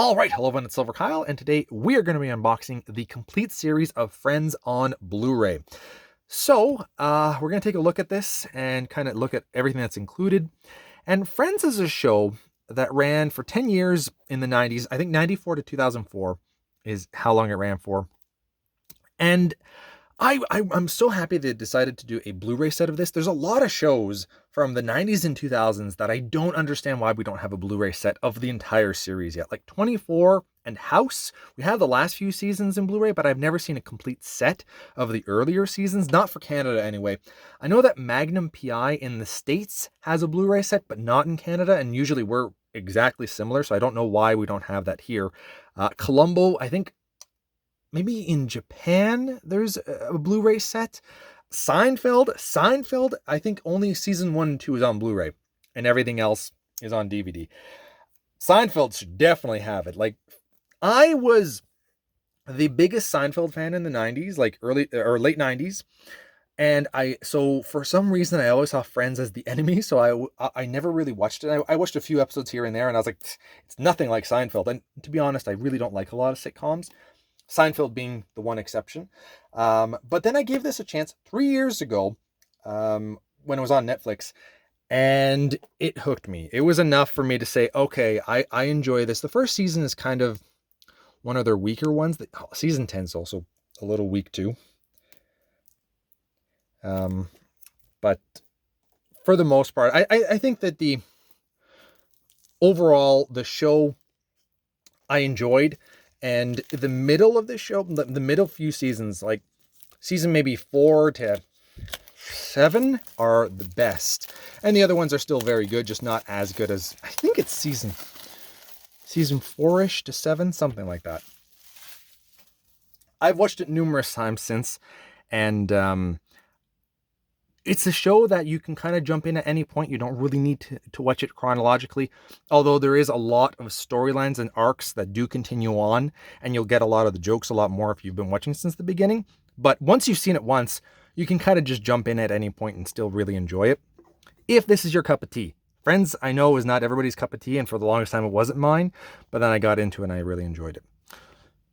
All right, hello everyone, it's silverkyle, and today we are going to be unboxing the complete series of Friends on Blu-ray. So, we're going to take a look at this and kind of look at everything that's included. And Friends is a show that ran for 10 years in the 90s. I think 94 to 2004 is how long it ran for. And I'm so happy they decided to do a Blu-ray set of this. There's a lot of shows from the 90s and 2000s that I don't understand why we don't have a Blu-ray set of the entire series yet. Like 24 and House, we have the last few seasons in Blu-ray, but I've never seen a complete set of the earlier seasons, not for Canada anyway. I know that Magnum PI in the States has a Blu-ray set, but not in Canada, and usually we're exactly similar, so I don't know why we don't have that here. Columbo, I think maybe in Japan there's a Blu-ray set. Seinfeld, I think only season 1 and 2 is on Blu-ray and everything else is on DVD. Seinfeld should definitely have it. Like, I was the biggest Seinfeld fan in the 90s, like early or late 90s. And so for some reason, I always saw Friends as the enemy. So I never really watched it. I watched a few episodes here and there, and I was like, it's nothing like Seinfeld. And to be honest, I really don't like a lot of sitcoms, Seinfeld being the one exception. But then I gave this a chance 3 years ago when it was on Netflix, and it hooked me. It was enough for me to say, okay, I enjoy this. The first season is kind of one of their weaker ones. Season 10 is also a little weak too. But for the most part, I think that the show I enjoyed. And the middle of the show, the middle few seasons, like season maybe 4 to 7 are the best. And the other ones are still very good, just not as good as, I think it's season 4-ish to 7, something like that. I've watched it numerous times since, and it's a show that you can kind of jump in at any point. You don't really need to watch it chronologically, although there is a lot of storylines and arcs that do continue on, and you'll get a lot of the jokes a lot more if you've been watching since the beginning. But once you've seen it once, you can kind of just jump in at any point and still really enjoy it, if this is your cup of tea. Friends, I know, is not everybody's cup of tea, and for the longest time it wasn't mine, but then I got into it and I really enjoyed it.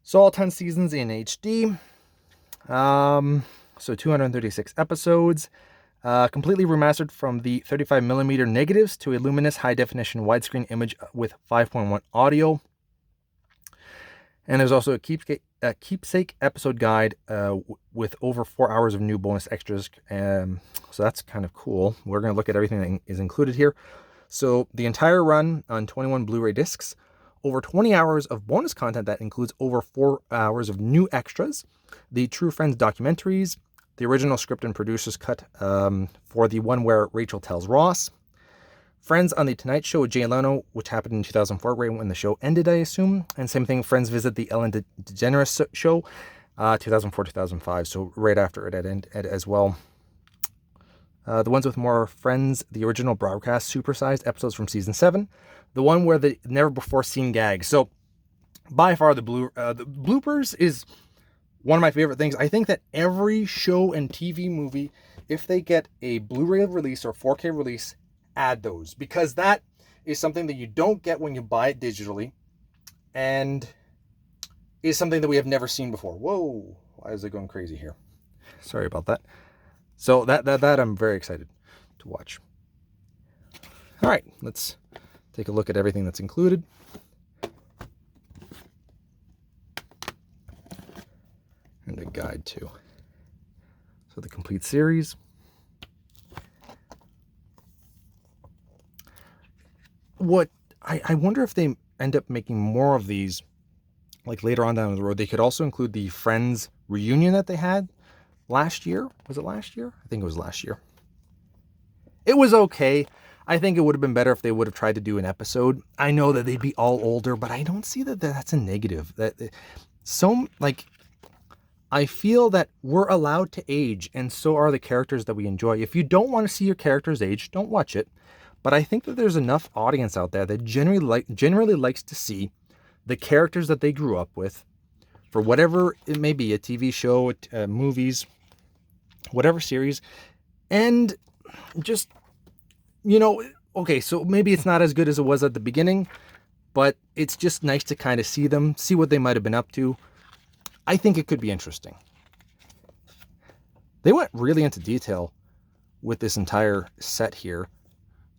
So all 10 seasons in HD, so 236 episodes. Completely remastered from the 35mm negatives to a luminous high-definition widescreen image with 5.1 audio. And there's also a keepsake episode guide with over 4 hours of new bonus extras. So that's kind of cool. We're going to look at everything that is included here. So the entire run on 21 Blu-ray discs, over 20 hours of bonus content that includes over 4 hours of new extras, the True Friends documentaries, the original script and producer's cut for the one where Rachel tells Ross, Friends on the Tonight Show with Jay Leno, which happened in 2004, right when the show ended, I assume. And same thing, Friends visit the Ellen DeGeneres show, 2004-2005, so right after it had ended as well. The ones with more Friends, the original broadcast supersized episodes from season 7, the one where the never before seen gags. So by far the bloopers is one of my favorite things. I think that every show and TV movie, if they get a Blu-ray release or 4K release, add those, because that is something that you don't get when you buy it digitally, and is something that we have never seen before. Whoa, why is it going crazy here? Sorry about that. So that I'm very excited to watch. All right, let's take a look at everything that's included. And a guide too. So the complete series. What I wonder if they end up making more of these, like later on down the road. They could also include the Friends reunion that they had last year. Was it last year? I think it was last year. It was okay. I think it would have been better if they would have tried to do an episode. I know that they'd be all older, but I don't see that that's a negative. I feel that we're allowed to age, and so are the characters that we enjoy. If you don't want to see your characters age, don't watch it. But I think that there's enough audience out there that generally likes to see the characters that they grew up with, for whatever it may be, a TV show, movies, whatever series, and just, okay, so maybe it's not as good as it was at the beginning, but it's just nice to kind of see them, see what they might have been up to. I think it could be interesting. They went really into detail with this entire set here,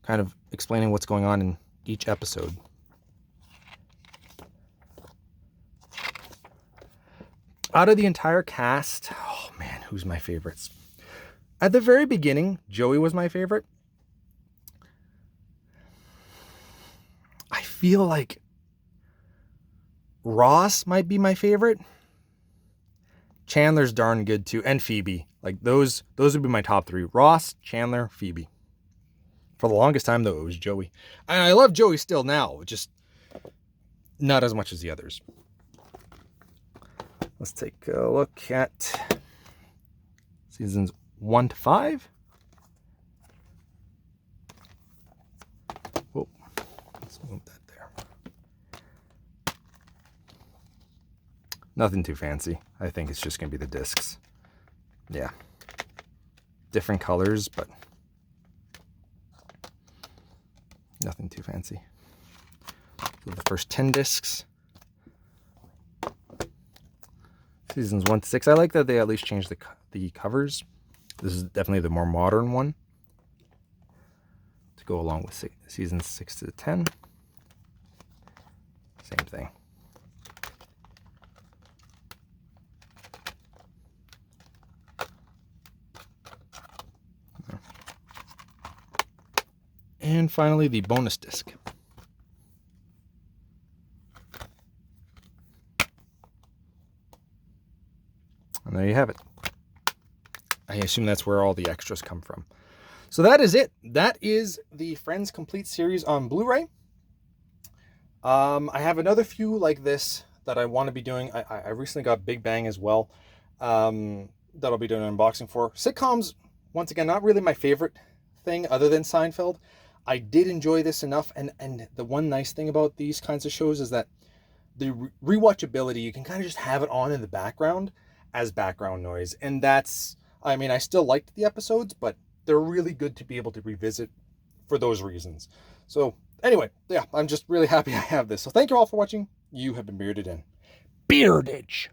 kind of explaining what's going on in each episode. Out of the entire cast, oh man, who's my favorites? At the very beginning, Joey was my favorite. I feel like Ross might be my favorite. Chandler's darn good too, and Phoebe. Like those would be my top three. Ross, Chandler, Phoebe. For the longest time though, it was Joey. And I love Joey still now, just not as much as the others. Let's take a look at seasons 1 to 5. Whoa, let's move that there. Nothing too fancy. I think it's just going to be the discs. Yeah. Different colors, but nothing too fancy. So the first 10 discs. Seasons 1 to 6. I like that they at least changed the covers. This is definitely the more modern one to go along with seasons 6 to 10. Same thing. And finally, the bonus disc. And there you have it. I assume that's where all the extras come from. So that is it. That is the Friends Complete series on Blu-ray. I have another few like this that I want to be doing. I recently got Big Bang as well. That I'll be doing an unboxing for. Sitcoms, once again, not really my favorite thing other than Seinfeld. I did enjoy this enough. And the one nice thing about these kinds of shows is that the rewatchability, you can kind of just have it on in the background as background noise. And that's, I mean, I still liked the episodes, but they're really good to be able to revisit for those reasons. So anyway, yeah, I'm just really happy I have this. So thank you all for watching. You have been bearded in Beardage.